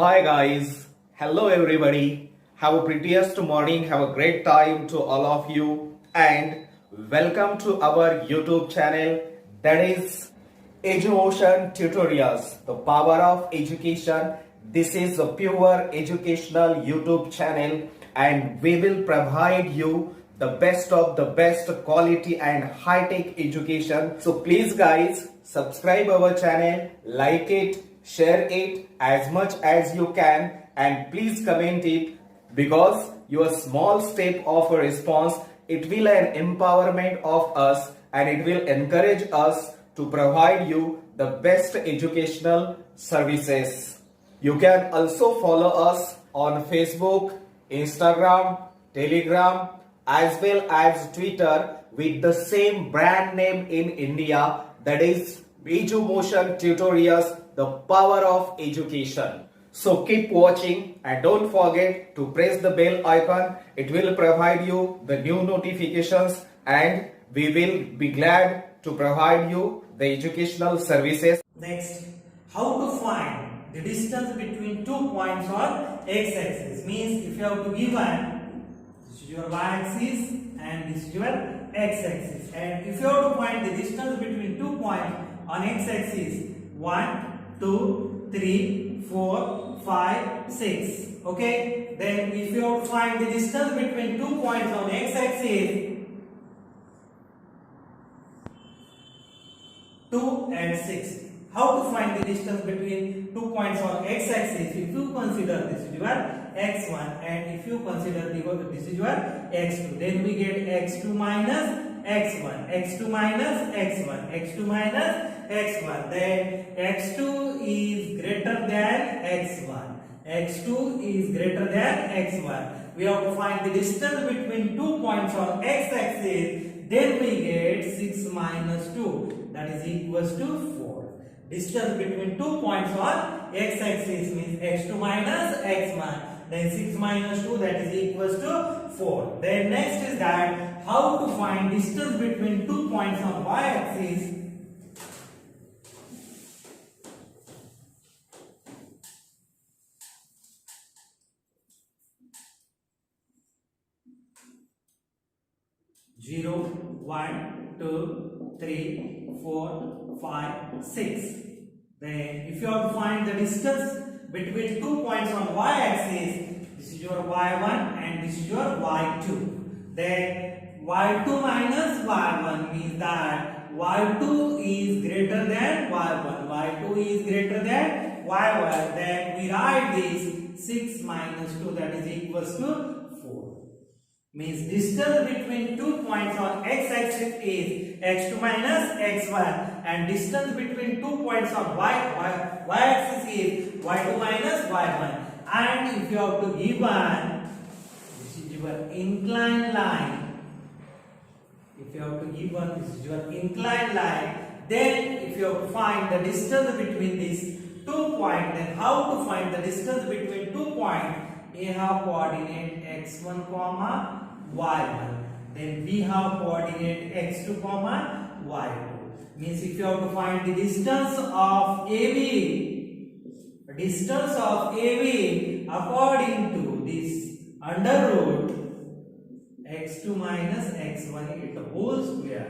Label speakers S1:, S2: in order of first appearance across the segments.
S1: Hi guys, hello everybody. Have a prettiest morning, have a great time to all of you and welcome to our YouTube channel that is Edumotion Tutorials, the power of education. This is a pure educational YouTube channel and we will provide you the best of the best quality and high-tech education. So please guys, subscribe our channel, like it, share it as much as you can and please comment it because your small step of a response, it will an empowerment of us and it will encourage us to provide you the best educational services. You can also follow us on Facebook, Instagram, Telegram as well as Twitter with the same brand name in India, that is Edumotion Tutorials, the power of education. So keep watching and don't forget to press the bell icon. It will provide you the new notifications and we will be glad to provide you the educational services.
S2: Next, how to find the distance between 2 points on x-axis. Means if you have to give this is your y-axis and this is your x-axis. And if you have to find the distance between 2 points on x-axis, 1, 2, 3, 4, 5, 6. Okay. Then if you have to find the distance between 2 points on x-axis, 2 and 6. How to find the distance between 2 points on x-axis? If you consider this is your x1 and if you consider this is your x2, then we get x2 minus x1, x2 minus x1, x2 minus x1. Then x2 is greater than x1, x2 is greater than x1. We have to find the distance between 2 points on x-axis. Then we get 6 minus 2, that is equals to 4. Distance between 2 points on x-axis means x2 minus x1. Then 6 minus 2, that is equals to 4. Then next is that how to find distance between 2 points on y-axis. Zero, 1, 2, 3, 4, 5, 6. Then if you have to find the distance between 2 points on y-axis, this is your y1 and this is your y2. Then y2 minus y1 means that y2 is greater than y1, y2 is greater than y1. Then we write this 6 minus 2, that is equals to 4. Means distance between 2 points on x-axis is x2 minus x1 and distance between 2 points on y-axis is y2 minus y1. And if you have to give this is your inclined line. If you have to give this is your inclined line. Then if you have to find the distance between these 2 points, then how to find the distance between 2 points? A have coordinate x1 comma y1, then we have coordinate x2 comma y2. Means if you have to find the distance of AB according to this under root x2 minus x1 it whole square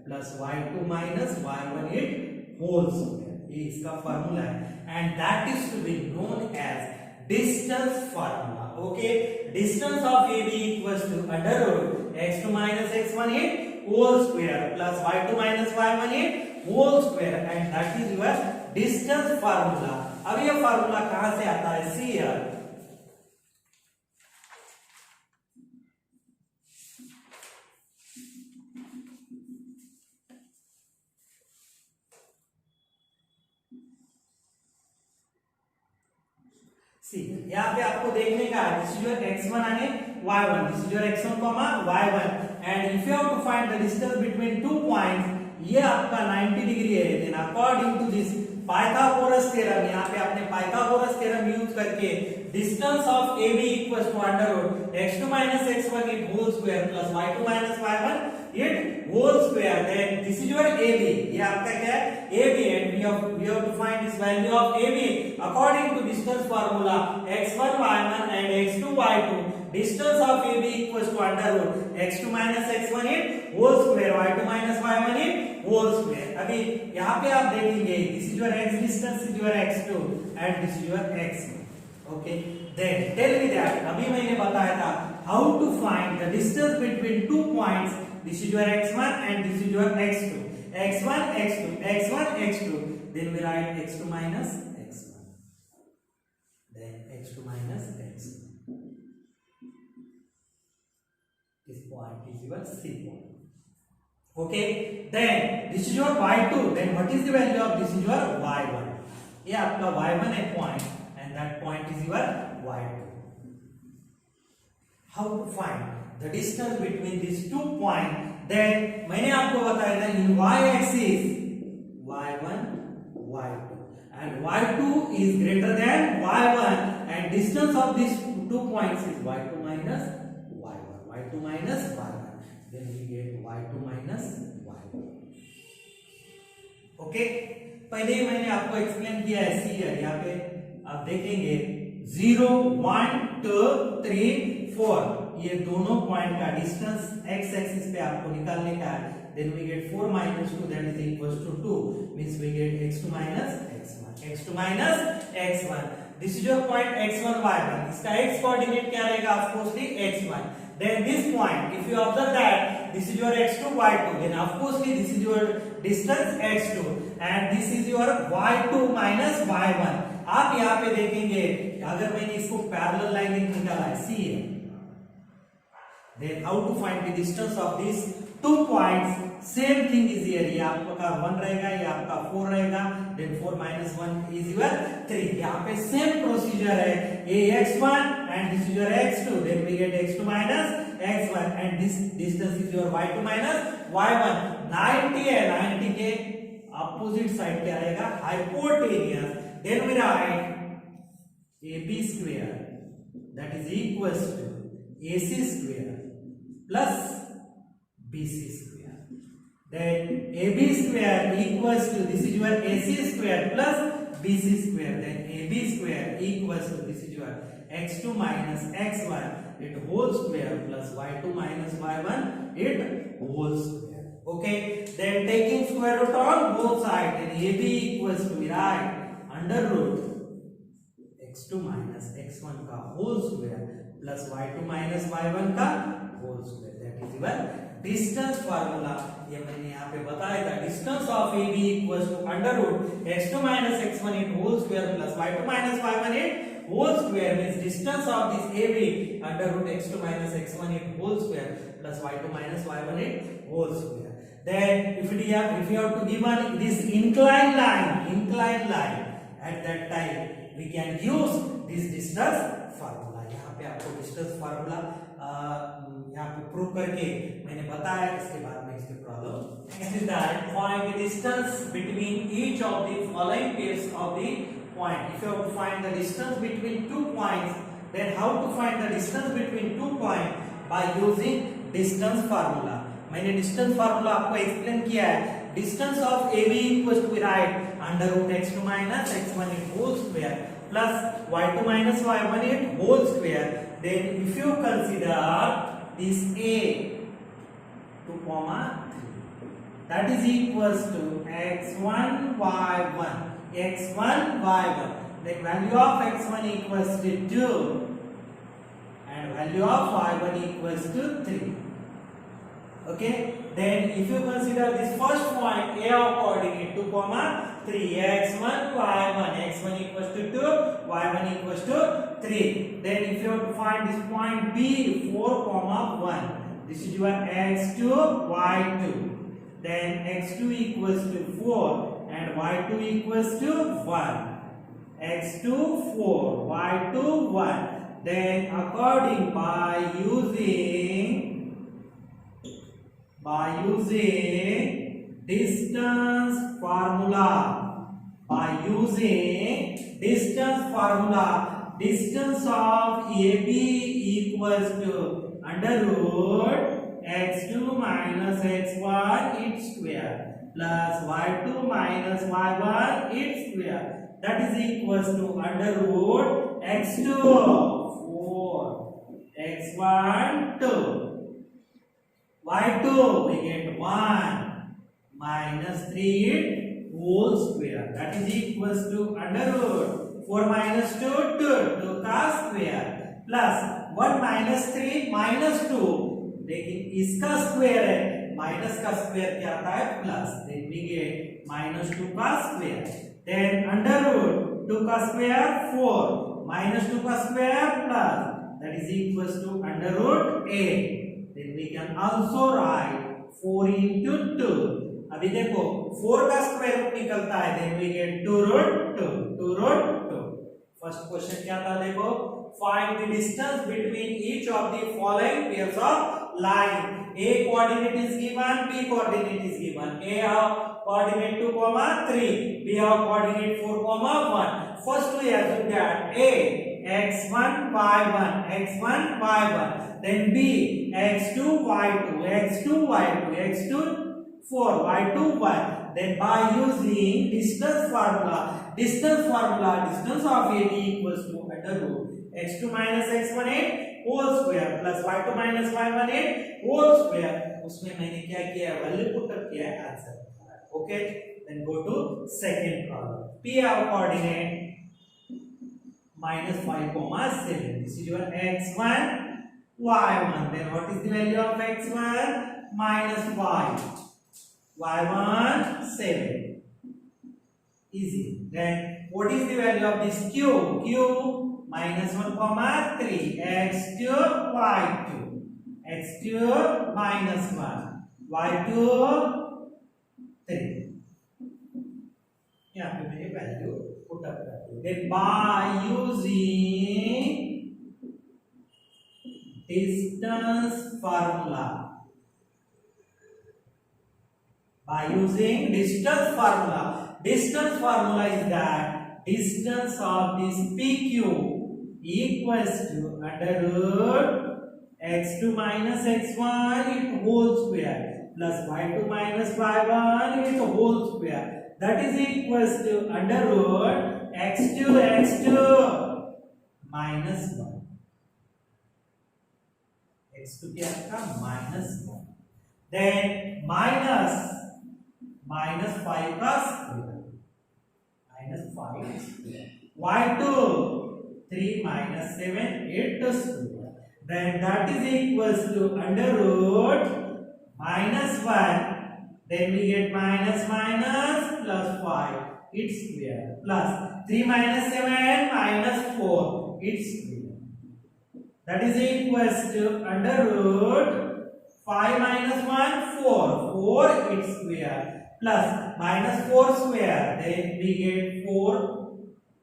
S2: plus y2 minus y1 it whole square. ये इसका formula है and that is to be known as distance formula. Okay, distance of AB equals to under root x2 minus x1 it whole square plus y2 minus y1 it whole square and that is your distance formula. अब ये formula कहां से आता है? See here. यहाँ पे आपको देखने का है this is your x1 and y1, this is your x1 y1 and if you have to find the distance between 2 points, ये आपका 90 डिग्री है. Then according to this Pythagoras theorem, यहाँ पे आपने पाइथागोरस थ्योरम यूज करके distance of AB equals to under root x2 minus x1 it whole square plus y2 minus y1 it whole square. Then this is your AB, ये आपका क्या है AB and we have to find this value of AB according to distance formula x1 y1 and x2 y2. Distance of AB equals to under root x2 minus x1 in whole square y2 minus y1 in whole square. अभी यहाँ पे आप देखेंगे this is your x distance, this is your x2 and this is your x1. Okay, then tell me that अभी मैंने बताया था how to find the distance between two points. This is your x1 and this is your x2. x1 x2 x1 x2. Then we write x2 minus x1. Then x2 minus x1. This point is your C point. Okay. Then this is your y2. Then what is the value of this is your y1? ये आपका y1 है point and that point is your y2. How to find the distance between these two points? Then मैंने आपको बताया था in y-axis y1 y2 and y2 is greater than y1 and distance of these 2 points is y2 minus y1 minus y1. Then we get y2 minus y1. Okay, पहले ही मैंने आपको explain किया है. सी है यहाँ पे आप देखेंगे 0 1 2 3 4 ये दोनों पॉइंट का डिस्टेंस x एक्सिस पे आपको निकालने का है. Then we get 4 minus 2 that is equals to 2 means we get x2 minus x1 x2 minus x1. This is your point x1 y1. इसका x coordinate क्या रहेगा? Of course x1. Then this point if you observe that this is your x2 y2 then of course this is your distance x2 and this is your y2 minus y1. आप यहाँ पे देखेंगे अगर मैंने इसको parallel line निकाला है सी है. Then how to find the distance of these two points? Same thing is here. ये आपका 1 रहेगा, ये आपका 4 रहेगा. Then 4 minus 1 is your 3. यहाँ पे same procedure है. x1 and this is your x2. Then we get x2 minus x1 and this distance is your y2 minus y1. 90 है, 90 के opposite side क्या रहेगा? Hypotenuse. Then we write AB square that is equals to AC square plus BC square. Then AB square equals to this is your AC square plus BC square. Then AB square equals to this is your x2 minus x1 it whole square plus y2 minus y1 it whole square. Okay. Then taking square root on both sides. Then AB equals to right under root x2 minus x1 का whole square plus y2 minus y1 का whole square. That is your distance formula. ये मैंने यहाँ पे बताया था. Distance of AB equals to under root x2 minus x1 in whole square plus y2 minus y1 in whole square means distance of this AB under root x2 minus x1 in whole square plus y2 minus y1 in whole square. Then if you have to give this inclined line at that time we can use this distance formula. यहाँ पे आपको distance formula यहाँ पे prove करके मैंने बताया. इसके बाद में इसके problem next is that find the distance between each of the following pairs of the point. If you have to find the distance between two points, then how to find the distance between two points? By using distance formula. मैंने distance formula आपको explain किया है. Distance of AB equals to right under root x2 minus x1 in whole square plus y2 minus y1 in whole square. Then if you consider this A 2 comma 3 that is equals to x1 y1 x1 y1. Then value of x1 equals to 2 and value of y1 equals to 3. Okay, then if you consider this first point A of coordinate 2 comma 3 x1 y1 x1 equals to 2 y1 equals to 3. Then if you have to find this point B 4 comma 1 this is your x2 y2. Then x2 equals to 4 and y2 equals to 1 x2 4 y2 1. Then according by using distance formula, distance of AB equals to under root x2 minus x1 its square plus y2 minus y1 its square, that is equals to under root x2 4 x1 2 y2 we get 1 minus 3 whole square, that is equals to under root 4 minus 2 2 cos square plus 1 minus 3 minus 2, लेकिन इसका square है, minus का square क्या आता है plus, then we get minus 2 का square, then under root 2 का square 4 minus 2 का square plus, that is equals to under root 8, then we can also write 4 into 2, अभी देखो 4 का स्क्वायर रूट निकलता है, then we get 2 root 2. First question क्या था देखो, find the distance between each of the following pairs of line. A coordinate is given, B coordinate is given. A have coordinate 2, 3, B have coordinate 4, 1. First we assume that A x1 y1 x1 y1, then B x2 y2 x2 y2 x2 4 y2 y, then by using distance formula, distance of AD equals to under root x2 minus x1 8 whole square plus y2 minus y1 8 whole square, उसमें मैंने क्या किया है, value put up किया है, answer. Okay, then go to second problem. P have coordinate minus 5, 7, this is your x1 y1, then what is the value of x1 minus 5 y1 7, easy. Then what is the value of this q, minus 1, 3 x2 y2 x2 minus 1 y2 3, यहाँ पे मैंने value put up कर दी। Then by using distance formula, distance formula is that distance of this PQ equals to under root x2 minus x1 its whole square plus y2 minus y1 its whole square, that is equals to under root x2 minus 1, x2 क्या था minus 1, then minus 5 का square minus 5 y2 3 minus 7 8 square, then that is equals to under root minus 1, then we get minus plus 5 its square plus 3 minus 7 minus 4 its square, that is equals to under root 5 minus 1 4 its square plus minus 4 square, then we get 4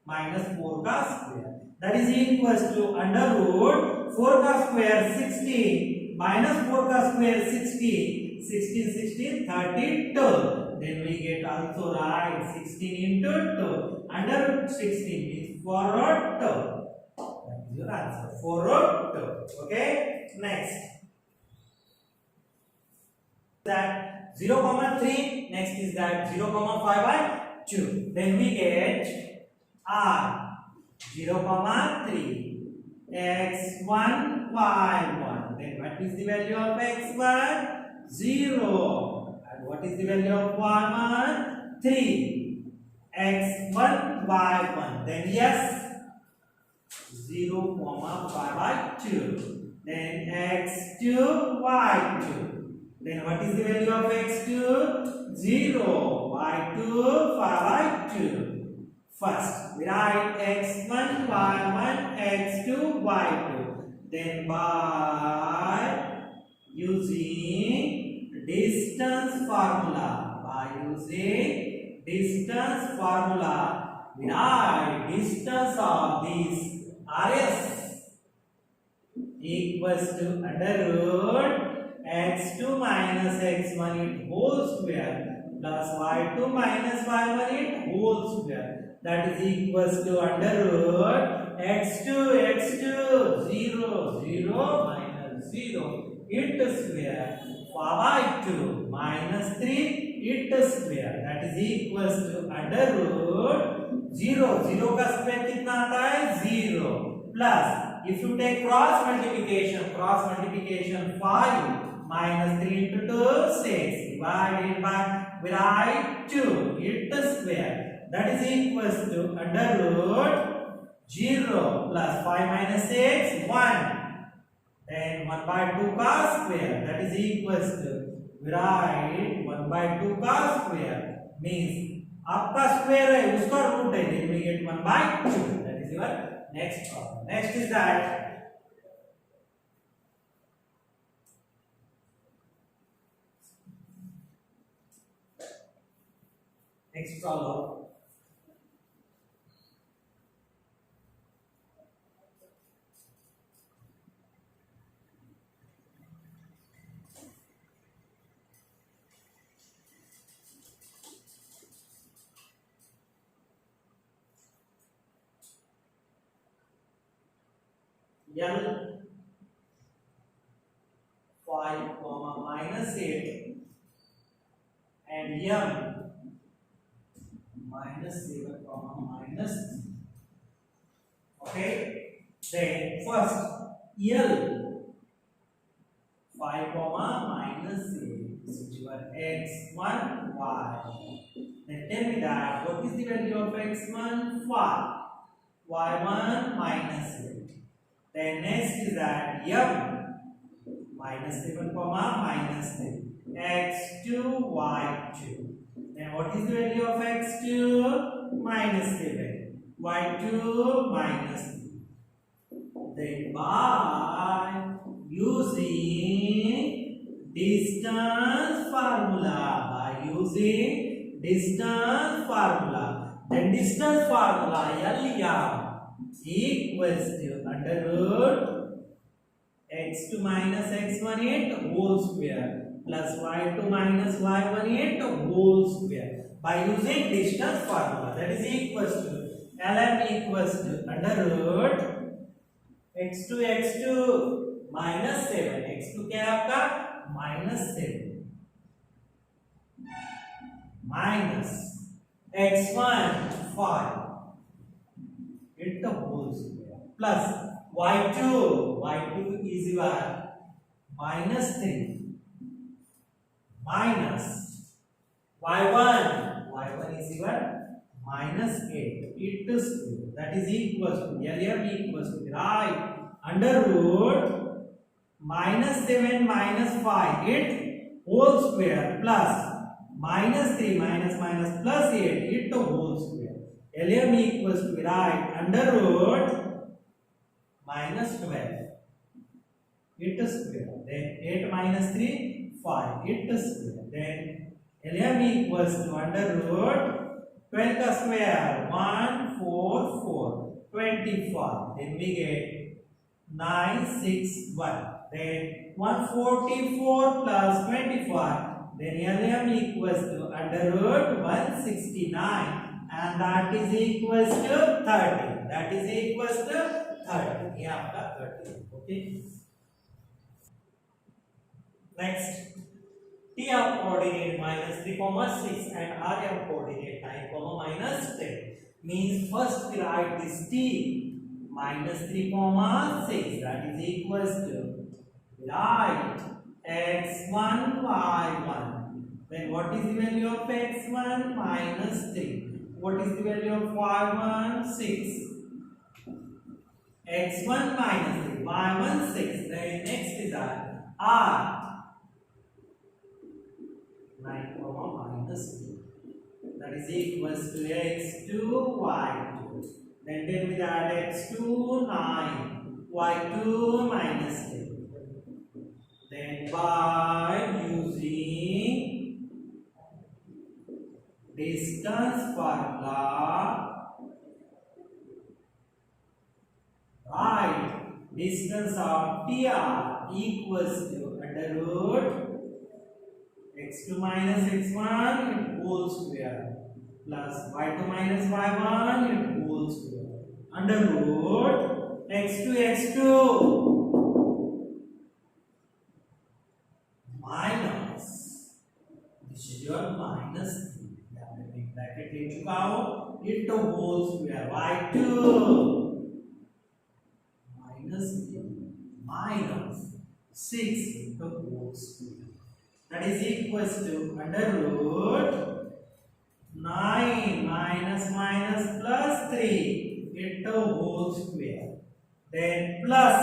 S2: minus 4 का square, that is equals to under root 4 का square 16 minus 4 का square 16 32, then we get also right 16 into 2 under root 16 means 4 root 2, that is your answer 4 root 2. Okay, next that 0, 3, next is that 0, 5 by 2, then we get R 0, 3 x1 y1, then what is the value of x1 0, and what is the value of y1 3 x1 y1, then yes 0, 5 by 2, then x2 y2, then what is the value of x2 0 y2 5 by 2. First we write x1 y1 x2 y2, then by using distance formula, we write distance of this RS equals to under root x2 minus x1 its whole square plus y2 minus y1 its whole square, that is equals to under root x2 0 0 minus 0 it square, 4 by 2 minus 3 it square, that is equals to under root 0. 0 का square कितना आता है 0 plus if you take cross multiplication 5 minus 3 into 2 6 divided by we write 2 it square, that is equals to under root 0 plus 5 minus 6 1, then 1 by 2 cos square, that is equals to we write 1 by 2 cos square means आपका square है उसका root है, then we get 1 by 2. That is your next problem. Next is that next problem. L 5 comma minus 8 and M minus 7 comma minus 3. Okay, then first L 5 comma minus 8 is your x1 y. Then tell me that what is the value of x1 5, y1 minus 8. Then next is that m minus 7 comma minus 3 x2 y2. Then what is the value of x2 minus 7 y2 minus 3. Then by using distance formula, then distance formula L equals to under root x2 minus x1 8 whole square plus y2 minus y1 8 whole square by using distance formula, that is equals to ln equals to under root x2 minus 7, x2 क्या है आपका minus 7 minus x1 5 it the whole square plus y2 is your minus 3 minus y1 is your minus 8 it square, that is equals to LM equals to right under root minus 7 minus 5 it whole square plus minus 3 minus plus 8 it the whole square. LM equals to right under root minus 12 it square, then 8 minus 3 5 it square, then LM equals to under root 12 ka square 1 4 4 25, then we get 961, then 144 plus 25, then LM equals to under root 169 and that is equals to 30. That is equals to 30. ये आपका 30. Okay. Next, T of coordinate minus 3,6 and R of coordinate 9, minus 10 means first we write this T minus 3,6, that is equals to write x1 y1. Then what is the value of x1 minus 3? What is the value of y1? 6. x1 minus 3, y1 6. Then next is our r 9 minus 2. That is equals to x2 y2. Then we add x2 9, y2 minus 10. Then by using distance formula, right, distance of TR equals to under root x2 minus x1 whole square plus y2 minus y1 whole square under root x2 this is your minus 3 bracket ले चुका हूं into whole square y2 minus 6 into whole square that is equals to under root 9 minus minus plus 3 into whole square then plus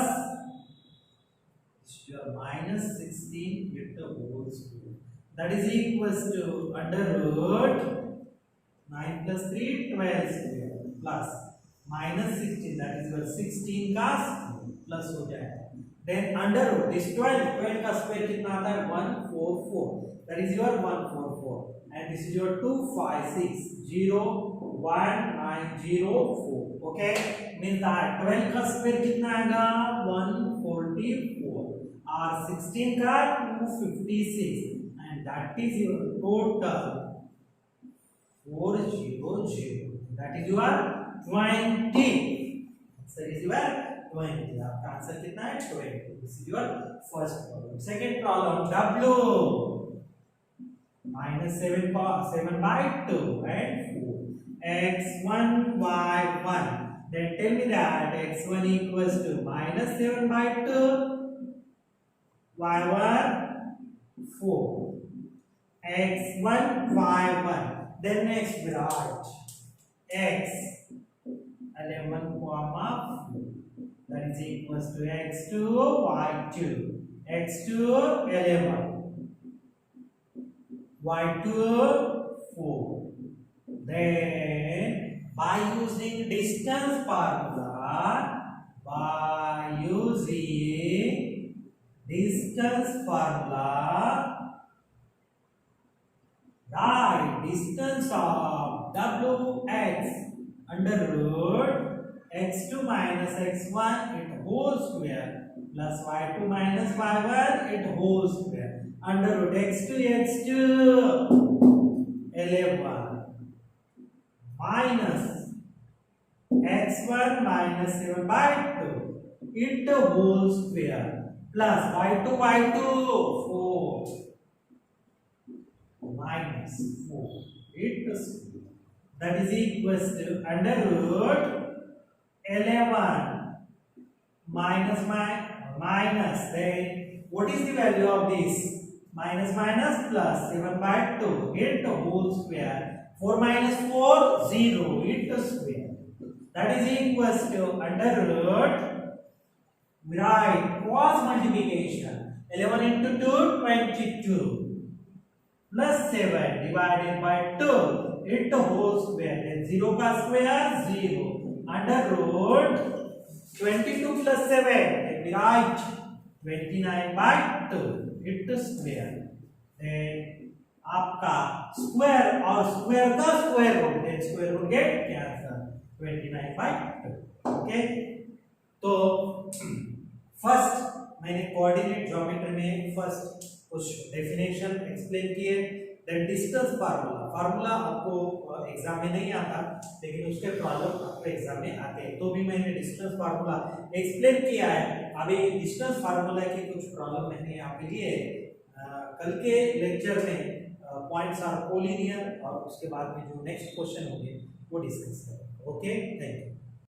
S2: minus 16 into whole square that is equals to under root 9 plus 3 12 square plus minus 16 that is your 16 का plus हो जाएगा then under root this 12 का square कितना आता है 144 that is your 144 and this is your 2560194 okay means that 12 का square कितना आएगा 144 और 16 का 256 and that is your total 400 that is your 20 answer is your 20 आपका आंसर कितना है 20 this is your first problem second problem w minus 7 by 2 and 4 x1 y1 then tell me that x1 equals to minus 7 by 2 y1 4 x1 y1 then next we write x 11 comma 4 that is equals to x2 y2 x2 11 y2 4 then by using distance formula write distance of wx under root x2 minus x1 it whole square plus y2 minus y1 it whole square under root x2 11 minus x1 minus 7 by 2 it whole square plus y2 4 minus 4 it square that is equals to under root 11 minus then what is the value of this minus plus 7 by 2 into whole square 4 minus 4 0 into square that is equals to under root we write cross multiplication 11 into 2 22 plus 7 divided by 2 into whole square then 0 का square 0 under root 22 plus 7 then we write 29 by 2 into square then आपका square और square का square root then square root get cancel 29 by 2 okay तो first मैंने coordinate geometry में first कुछ definition explain किए then distance formula आपको exam में नहीं आता लेकिन उसके प्रॉब्लम आपको एग्जाम में आते हैं तो भी मैंने डिस्टेंस फार्मूला एक्सप्लेन किया है अभी डिस्टेंस फार्मूला के कुछ प्रॉब्लम मैंने आपके लिए कल के लेक्चर में पॉइंट्स आर कोलिनियर और उसके बाद में जो नेक्स्ट क्वेश्चन होंगे वो डिस्कस करेंगे ओके थैंक यू